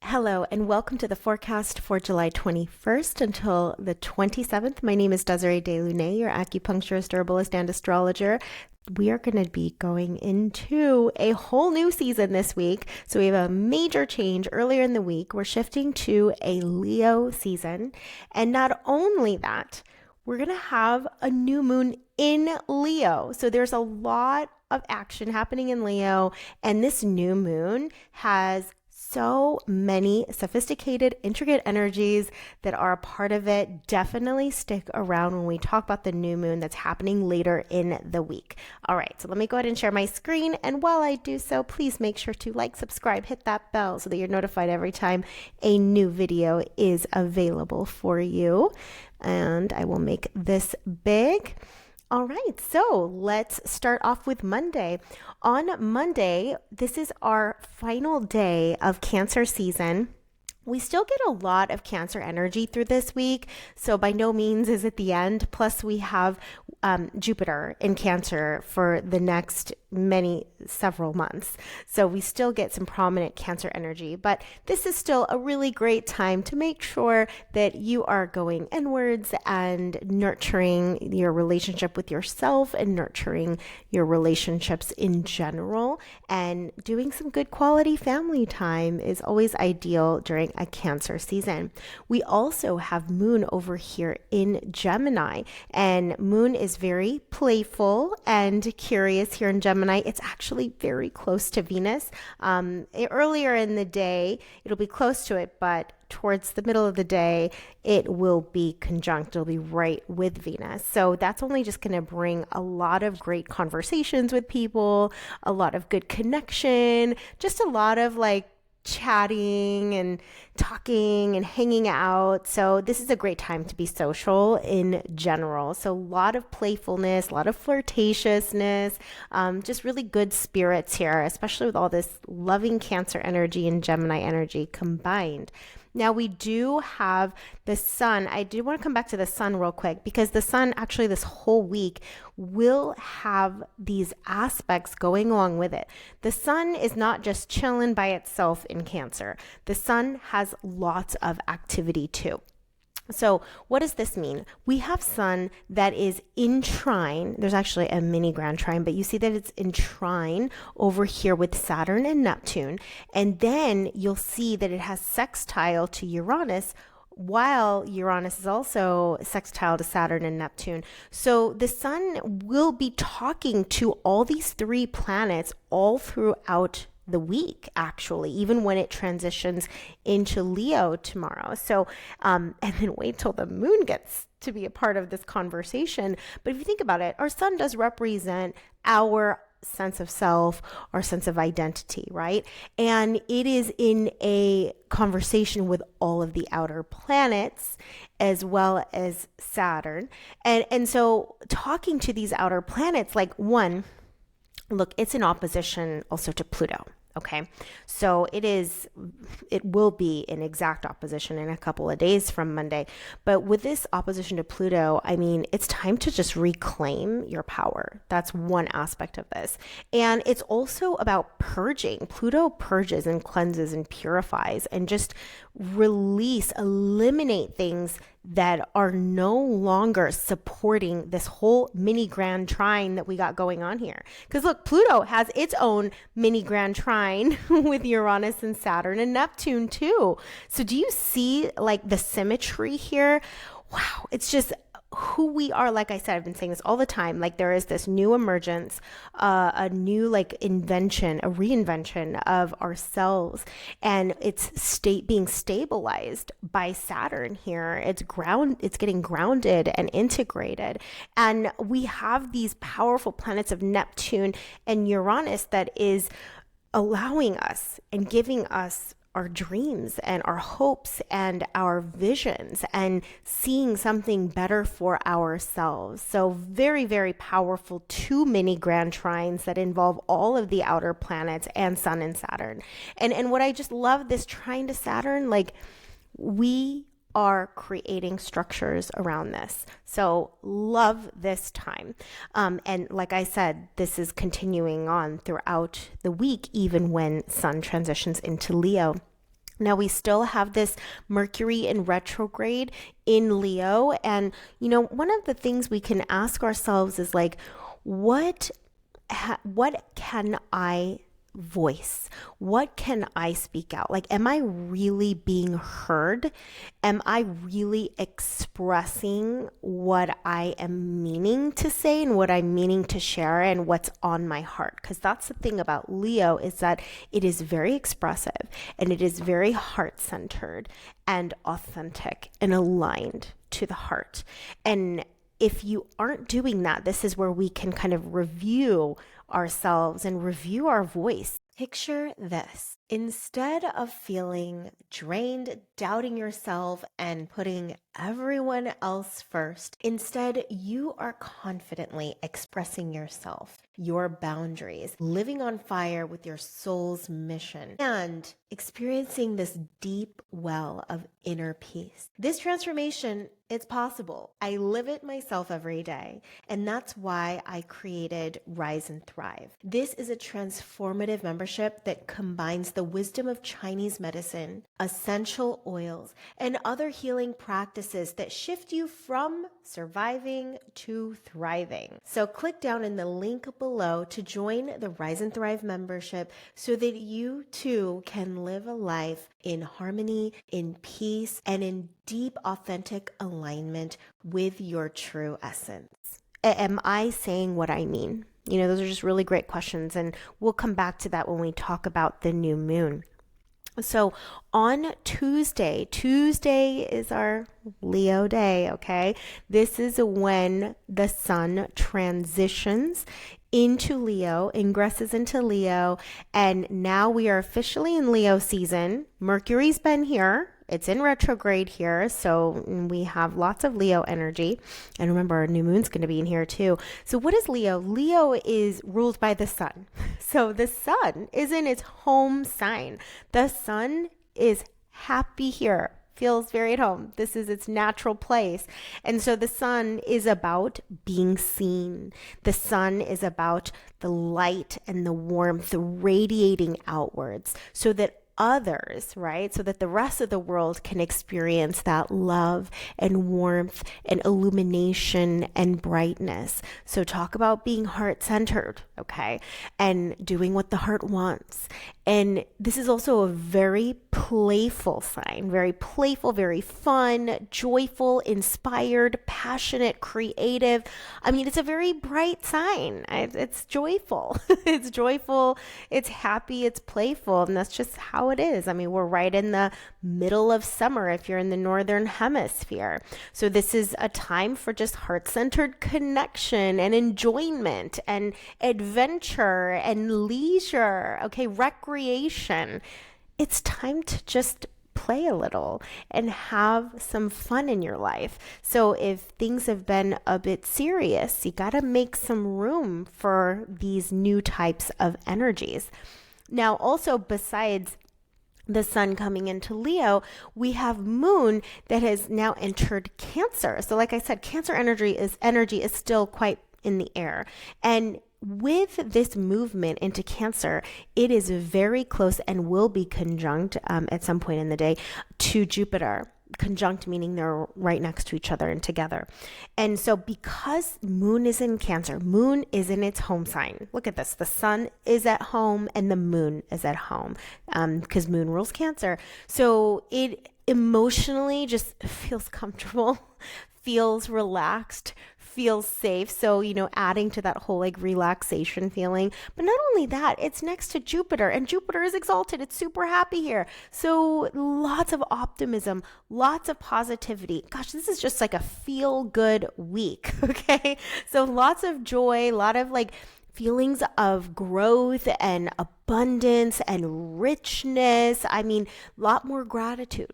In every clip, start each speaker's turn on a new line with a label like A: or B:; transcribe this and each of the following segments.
A: Hello, and welcome to the forecast for July 21st until the 27th. My name is Desiree de Lunae, your acupuncturist, herbalist, and astrologer. We are going to be going into a whole new season this week. So we have a major change earlier in the week. We're shifting to a Leo season. And not only that, we're going to have a new moon in Leo. So there's a lot of action happening in Leo. And this new moon has so many sophisticated, intricate energies that are a part of it. Definitely stick around when we talk about the new moon that's happening later in the week. All right, so let me go ahead and share my screen. And while I do so, please make sure to like, subscribe, hit that bell so that you're notified every time a new video is available for you. And I will make this big. All right, so let's start off with Monday. On Monday, this is our final day of Cancer season. We still get a lot of Cancer energy through this week, so by no means is it the end. Plus, we have Jupiter in Cancer for the next several months. So we still get some prominent Cancer energy, but this is still a really great time to make sure that you are going inwards and nurturing your relationship with yourself and nurturing your relationships in general. And doing some good quality family time is always ideal during a Cancer season. We also have Moon over here in Gemini, and Moon is very playful and curious here in Gemini. It's actually very close to Venus. Earlier in the day, it'll be close to it, but towards the middle of the day, it will be conjunct. It'll be right with Venus. So that's only just going to bring a lot of great conversations with people, a lot of good connection, just a lot of chatting and talking and hanging out. So this is a great time to be social in general. So a lot of playfulness, a lot of flirtatiousness, just really good spirits here, especially with all this loving Cancer energy and Gemini energy combined. Now we do have the sun. I do want to come back to the sun real quick because the sun actually this whole week will have these aspects going along with it. The sun is not just chilling by itself in Cancer. The sun has lots of activity too. So what does this mean? We have Sun that is in trine. There's actually a mini grand trine, but you see that it's in trine over here with Saturn and Neptune. And then you'll see that it has sextile to Uranus, while Uranus is also sextile to Saturn and Neptune. So the sun will be talking to all these three planets all throughout the week, actually, even when it transitions into Leo tomorrow. So, and then wait till the moon gets to be a part of this conversation. But if you think about it, our sun does represent our sense of self, our sense of identity, right? And it is in a conversation with all of the outer planets as well as Saturn. And so talking to these outer planets, look, it's in opposition also to Pluto. Okay, so it will be in exact opposition in a couple of days from Monday. But with this opposition to Pluto, I mean, it's time to just reclaim your power. That's one aspect of this. And it's also about purging. Pluto purges and cleanses and purifies and just eliminate things that are no longer supporting this whole mini grand trine that we got going on here. Because look, Pluto has its own mini grand trine with Uranus and Saturn and Neptune too. So do you see the symmetry here? Wow, it's just who we are. Like I said, I've been saying this all the time. There is this new emergence, a new invention, a reinvention of ourselves, and it's being stabilized by Saturn here. It's getting grounded and integrated, and we have these powerful planets of Neptune and Uranus that is allowing us and giving us our dreams and our hopes and our visions and seeing something better for ourselves. So very, very powerful two mini grand trines that involve all of the outer planets and Sun and Saturn. And what I just love this trine to Saturn, we are creating structures around this. So love this time. And like I said, this is continuing on throughout the week, even when Sun transitions into Leo. Now we still have this Mercury in retrograde in Leo. And, one of the things we can ask ourselves is like, what can I voice? What can I speak out? Like, am I really being heard? Am I really expressing what I am meaning to say and what I'm meaning to share and what's on my heart? Because that's the thing about Leo, is that it is very expressive and it is very heart-centered and authentic and aligned to the heart. And if you aren't doing that, this is where we can kind of review ourselves and review our voice. Picture this. Instead of feeling drained, doubting yourself, and putting everyone else first, instead you are confidently expressing yourself, your boundaries, living on fire with your soul's mission, and experiencing this deep well of inner peace. This transformation, it's possible. I live it myself every day, and that's why I created Rise and Thrive. This is a transformative membership that combines the wisdom of Chinese medicine, essential oils, and other healing practices that shift you from surviving to thriving. So click down in the link below to join the Rise and Thrive membership so that you too can live a life in harmony, in peace, and in deep, authentic alignment with your true essence. Am I saying what I mean? Those are just really great questions, and we'll come back to that when we talk about the new moon. So on Tuesday is our Leo day, okay? This is when the sun transitions into Leo, ingresses into Leo, and now we are officially in Leo season. Mercury's been here. It's in retrograde here, so we have lots of Leo energy. And remember, our new moon's going to be in here too. So what is Leo? Leo is ruled by the sun. So the sun is in its home sign. The sun is happy here, feels very at home. This is its natural place. And so the sun is about being seen. The sun is about the light and the warmth radiating outwards so that others, right? So that the rest of the world can experience that love and warmth and illumination and brightness. So talk about being heart-centered, okay? And doing what the heart wants. And this is also a very playful sign, very playful, very fun, joyful, inspired, passionate, creative. I mean, it's a very bright sign. It's joyful. It's joyful. It's happy. It's playful. And that's just how it is. I mean, we're right in the middle of summer if you're in the northern hemisphere. So this is a time for just heart-centered connection and enjoyment and adventure and leisure. Okay, recreation. It's time to just play a little and have some fun in your life. So if things have been a bit serious, you got to make some room for these new types of energies. Now, also besides the sun coming into Leo, we have moon that has now entered Cancer. So like I said, Cancer energy is still quite in the air. And with this movement into Cancer, it is very close and will be conjunct at some point in the day to Jupiter. Conjunct meaning they're right next to each other and together. And so because moon is in Cancer, moon is in its home sign. Look at this. The sun is at home and the moon is at home because moon rules Cancer. So it emotionally just feels comfortable, feels relaxed, feels safe. So, adding to that whole like relaxation feeling. But not only that, it's next to Jupiter and Jupiter is exalted. It's super happy here. So lots of optimism, lots of positivity. Gosh, this is just like a feel good week. Okay. So lots of joy, a lot of like feelings of growth and abundance and richness. I mean, a lot more gratitude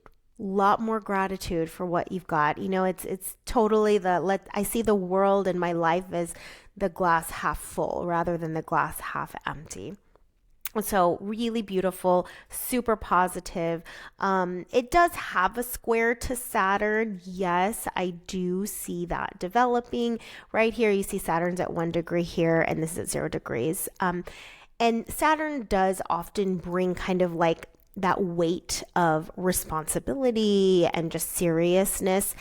A: for what you've got. It's totally I see the world and my life as the glass half full rather than the glass half empty. So really beautiful, super positive. It does have a square to Saturn. Yes, I do see that developing. Right here, you see Saturn's at 1 degree here, and this is at 0 degrees. And Saturn does often bring kind of like that weight of responsibility and just seriousness.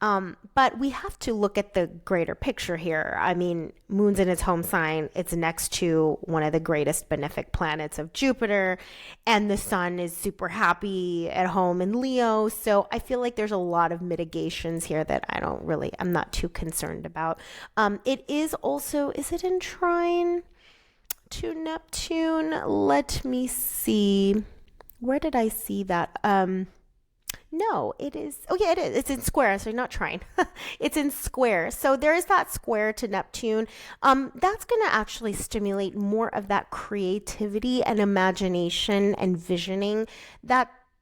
A: But we have to look at the greater picture here. I mean, Moon's in its home sign. It's next to one of the greatest benefic planets of Jupiter, and the sun is super happy at home in Leo. So I feel like there's a lot of mitigations here that I'm not too concerned about. It is also, is it in trine to Neptune? Let me see. Where did I see that? No, it is. Oh, yeah, it is. It's in square. So not trine. It's in square. So there is that square to Neptune. That's going to actually stimulate more of that creativity and imagination and visioning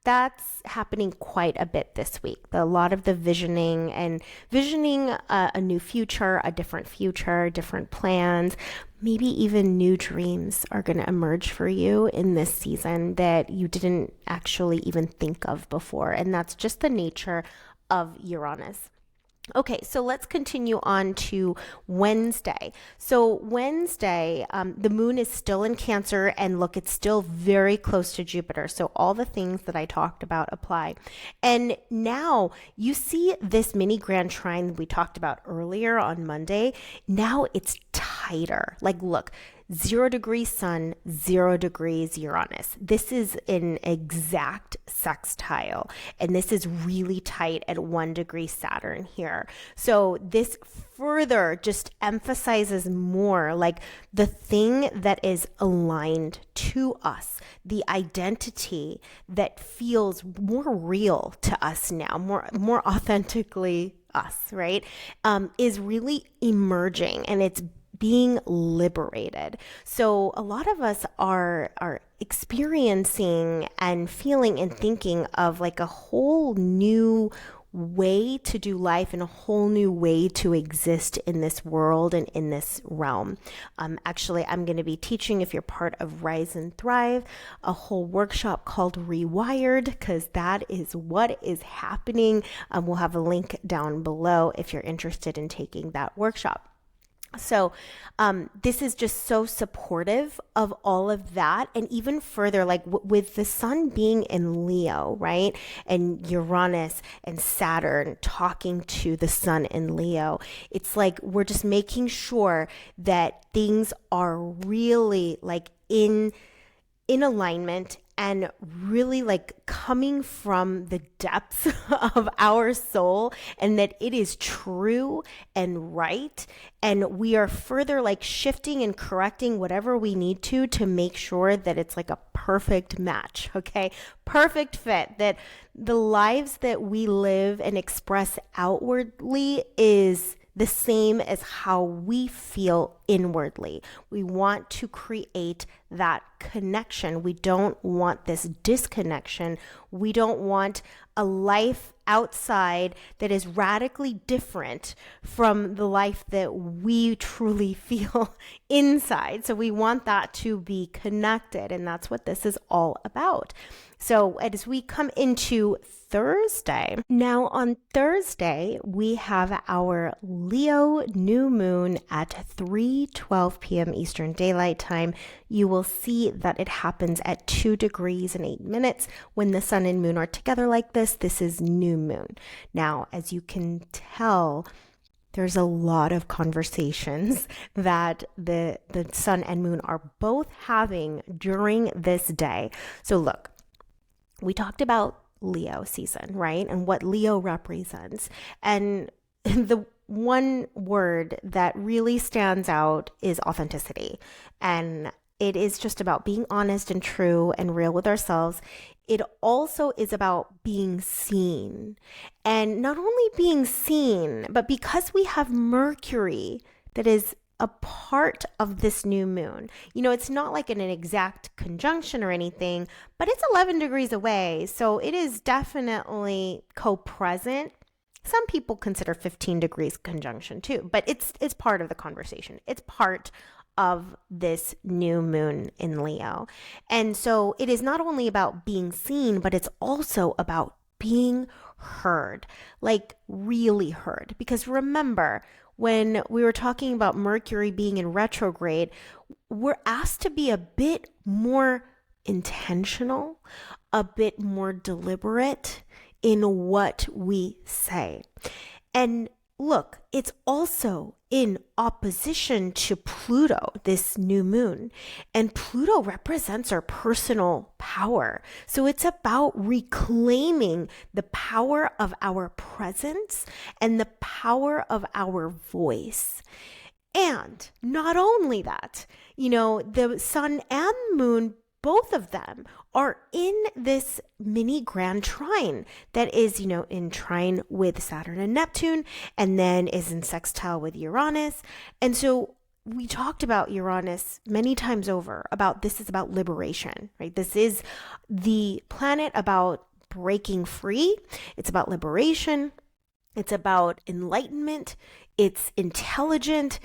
A: that's happening quite a bit this week. A lot of the visioning a new future, a different future, different plans, maybe even new dreams are going to emerge for you in this season that you didn't actually even think of before. And that's just the nature of Uranus. Okay, so let's continue on to Wednesday. So Wednesday, the moon is still in Cancer, and look, it's still very close to Jupiter. So all the things that I talked about apply. And now you see this mini grand trine we talked about earlier on Monday. Now it's tighter. Like, look, 0 degrees Sun, 0 degrees Uranus. This is an exact sextile, and this is really tight at 1 degree Saturn here. So this further just emphasizes more like the thing that is aligned to us, the identity that feels more real to us now, more authentically us, right? Is really emerging, and it's being liberated. So a lot of us are experiencing and feeling and thinking of like a whole new way to do life and a whole new way to exist in this world and in this realm. Actually, I'm going to be teaching, if you're part of Rise and Thrive, a whole workshop called Rewired, because that is what is happening. We'll have a link down below if you're interested in taking that workshop. So this is just so supportive of all of that. And even further, like with the sun being in Leo, right? And Uranus and Saturn talking to the sun in Leo, it's like we're just making sure that things are really like in alignment and really like coming from the depths of our soul, and that it is true and right. And we are further like shifting and correcting whatever we need to make sure that it's like a perfect match, okay? Perfect fit, that the lives that we live and express outwardly is the same as how we feel inwardly. We want to create that connection. We don't want this disconnection. We don't want a life outside that is radically different from the life that we truly feel inside. So we want that to be connected, and that's what this is all about. So as we come into Thursday, now on Thursday, we have our Leo new moon at 3:12 p.m. Eastern Daylight Time. You will see that it happens at 2 degrees and 8 minutes. When the sun and moon are together like this is new moon. Now, as you can tell, there's a lot of conversations that the sun and moon are both having during this day. So look, we talked about Leo season, right? And what Leo represents. And the one word that really stands out is authenticity. And it is just about being honest and true and real with ourselves. It also is about being seen. And not only being seen, but because we have Mercury that is a part of this new moon. You know, it's not like an exact conjunction or anything, but it's 11 degrees away. So it is definitely co-present. Some people consider 15 degrees conjunction too, but it's part of the conversation. It's part of this new moon in Leo. And so it is not only about being seen, but it's also about being heard, like really heard. Because remember, when we were talking about Mercury being in retrograde, we're asked to be a bit more intentional a bit more deliberate in what we say. And look, it's also in opposition to Pluto, this new moon. And Pluto represents our personal power. So it's about reclaiming the power of our presence and the power of our voice. And not only that, the sun and moon, both of them are in this mini grand trine that is, in trine with Saturn and Neptune, and then is in sextile with Uranus. And so we talked about Uranus many times over about this is about liberation, right? This is the planet about breaking free. It's about liberation. It's about enlightenment. It's intelligent.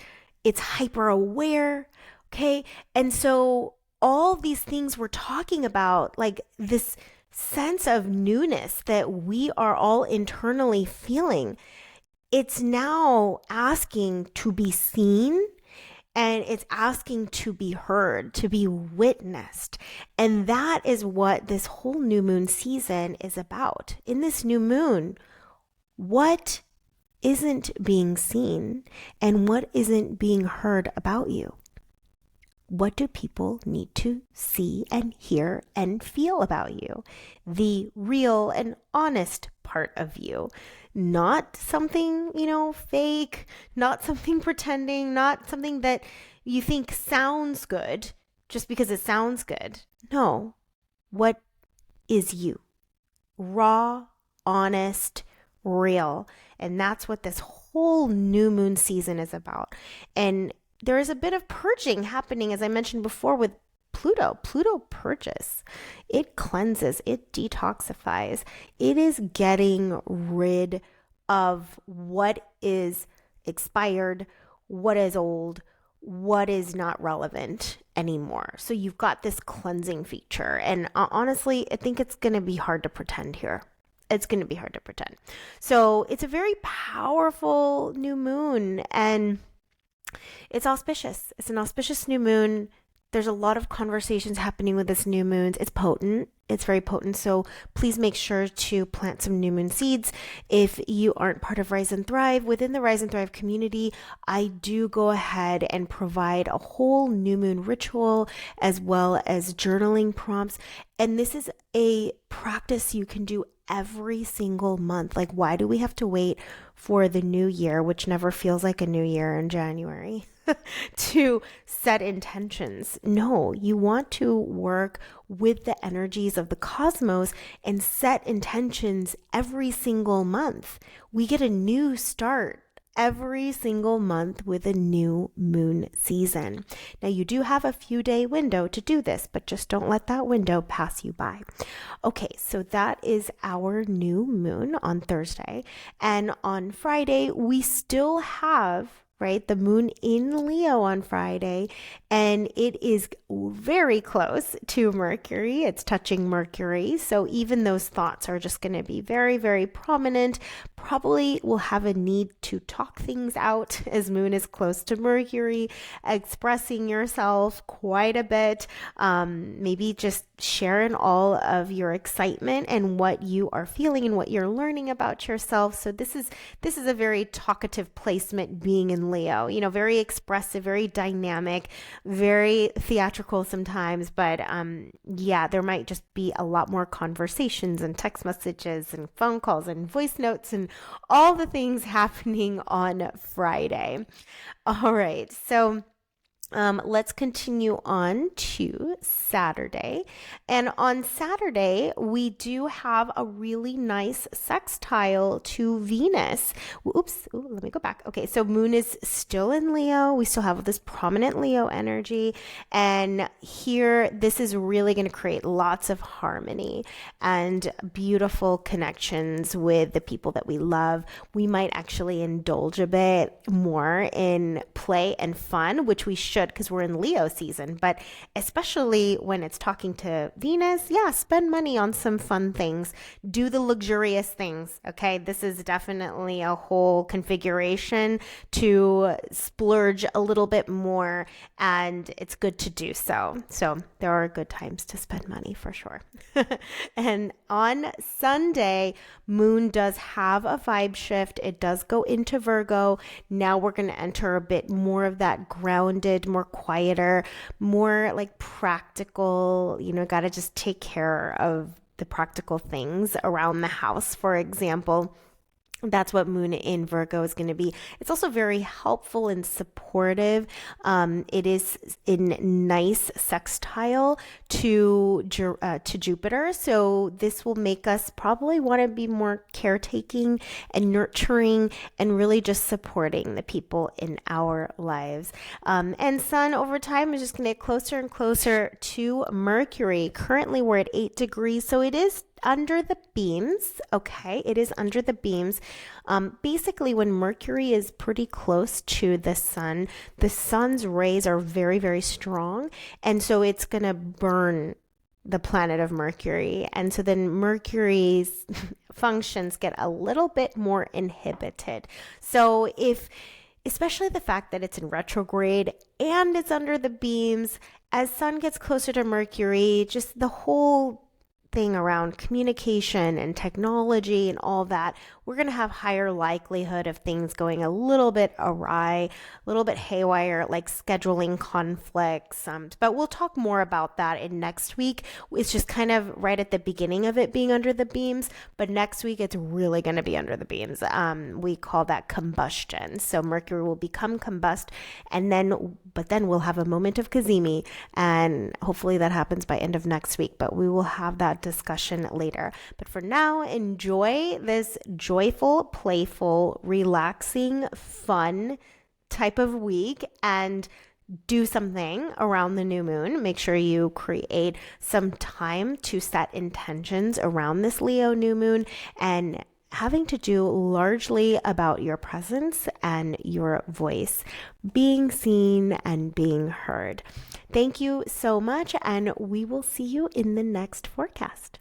A: It's hyper aware. Okay. And so all these things we're talking about, like this sense of newness that we are all internally feeling, it's now asking to be seen, and it's asking to be heard, to be witnessed. And that is what this whole new moon season is about. In this new moon, what isn't being seen and what isn't being heard about you? What do people need to see and hear and feel about you? The real and honest part of you. Not something, fake, not something pretending, not something that you think sounds good just because it sounds good. No. What is you? Raw, honest, real. And that's what this whole new moon season is about. And there is a bit of purging happening, as I mentioned before, with Pluto. Pluto purges. It cleanses. It detoxifies. It is getting rid of what is expired, what is old, what is not relevant anymore. So you've got this cleansing feature. And honestly, I think it's going to be hard to pretend here. It's going to be hard to pretend. So it's a very powerful new moon, and it's auspicious. It's an auspicious new moon. There's a lot of conversations happening with this new moon. It's potent. It's very potent. So please make sure to plant some new moon seeds. If you aren't part of Rise and Thrive, within the Rise and Thrive community, I do go ahead and provide a whole new moon ritual as well as journaling prompts. And this is a practice you can do every single month. Like, why do we have to wait for the new year, which never feels like a new year in January, to set intentions? No, you want to work with the energies of the cosmos and set intentions every single month. We get a new start every single month with a new moon season. Now, you do have a few day window to do this, but just don't let that window pass you by. Okay, so that is our new moon on Thursday. And on Friday, we still have the moon in Leo on Friday, and it is very close to Mercury. It's touching Mercury. So even those thoughts are just going to be very, very prominent. Probably will have a need to talk things out as moon is close to Mercury, expressing yourself quite a bit. Maybe just sharing all of your excitement and what you are feeling and what you're learning about yourself. So this is a very talkative placement, being in Leo, very expressive, very dynamic, very theatrical sometimes, but there might just be a lot more conversations and text messages and phone calls and voice notes and all the things happening on Friday. All right, so let's continue on to Saturday. And on Saturday, we do have a really nice sextile to Venus. Let me go back. Okay, so moon is still in Leo. We still have this prominent Leo energy. And here, this is really going to create lots of harmony and beautiful connections with the people that we love. We might actually indulge a bit more in play and fun, which we should should because we're in Leo season, but especially when it's talking to Venus, yeah, spend money on some fun things. Do the luxurious things, okay? This is definitely a whole configuration to splurge a little bit more, and it's good to do so. So there are good times to spend money for sure. And on Sunday, Moon does have a vibe shift. It does go into Virgo. Now we're going to enter a bit more of that grounded, more quieter, more like practical, got to just take care of the practical things around the house, for example. That's what Moon in Virgo is going to be. It's also very helpful and supportive. It is in nice sextile to Jupiter, so this will make us probably want to be more caretaking and nurturing and really just supporting the people in our lives. And Sun over time is just going to get closer and closer to Mercury. Currently, we're at 8 degrees, so it is under the beams. Okay, it is under the beams. Basically, when Mercury is pretty close to the sun's rays are very, very strong, and so it's gonna burn the planet of Mercury, and so then Mercury's functions get a little bit more inhibited. So especially the fact that it's in retrograde and it's under the beams, as Sun gets closer to Mercury, just the whole thing around communication and technology and all that, we're going to have higher likelihood of things going a little bit awry, a little bit haywire, like scheduling conflicts. But we'll talk more about that in next week. It's just kind of right at the beginning of it being under the beams, but next week it's really going to be under the beams. We call that combustion. So Mercury will become combust, but then we'll have a moment of Cazimi, and hopefully that happens by end of next week, but we will have that discussion later. But for now, enjoy this joyful, playful, relaxing, fun type of week and do something around the new moon. Make sure you create some time to set intentions around this Leo new moon, and having to do largely about your presence and your voice, being seen and being heard. Thank you so much, and we will see you in the next forecast.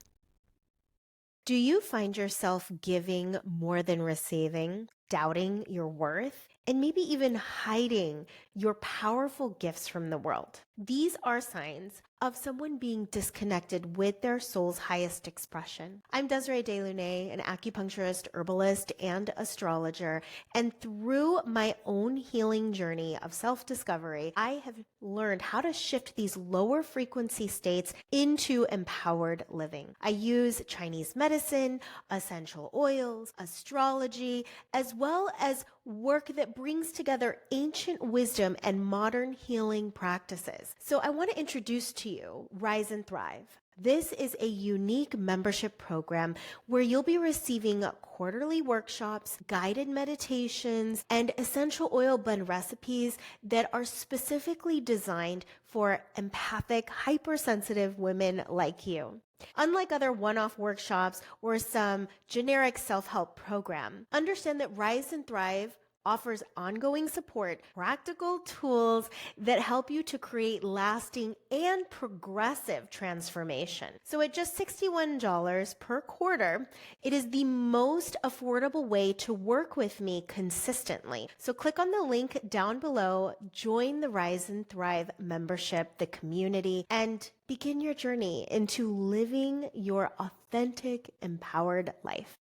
A: Do you find yourself giving more than receiving, doubting your worth, and maybe even hiding your powerful gifts from the world? These are signs of someone being disconnected with their soul's highest expression. I'm Desiree de Lunae, an acupuncturist, herbalist, and astrologer, and through my own healing journey of self-discovery, I have learned how to shift these lower frequency states into empowered living. I use Chinese medicine, essential oils, astrology, as well as work that brings together ancient wisdom and modern healing practices. So I want to introduce to you Rise and Thrive. This is a unique membership program where you'll be receiving quarterly workshops, guided meditations, and essential oil blend recipes that are specifically designed for empathic, hypersensitive women like you. Unlike other one-off workshops or some generic self-help program, understand that Rise and Thrive offers ongoing support, practical tools that help you to create lasting and progressive transformation. So at just $61 per quarter, it is the most affordable way to work with me consistently. So click on the link down below, join the Rise and Thrive membership, the community, and begin your journey into living your authentic, empowered life.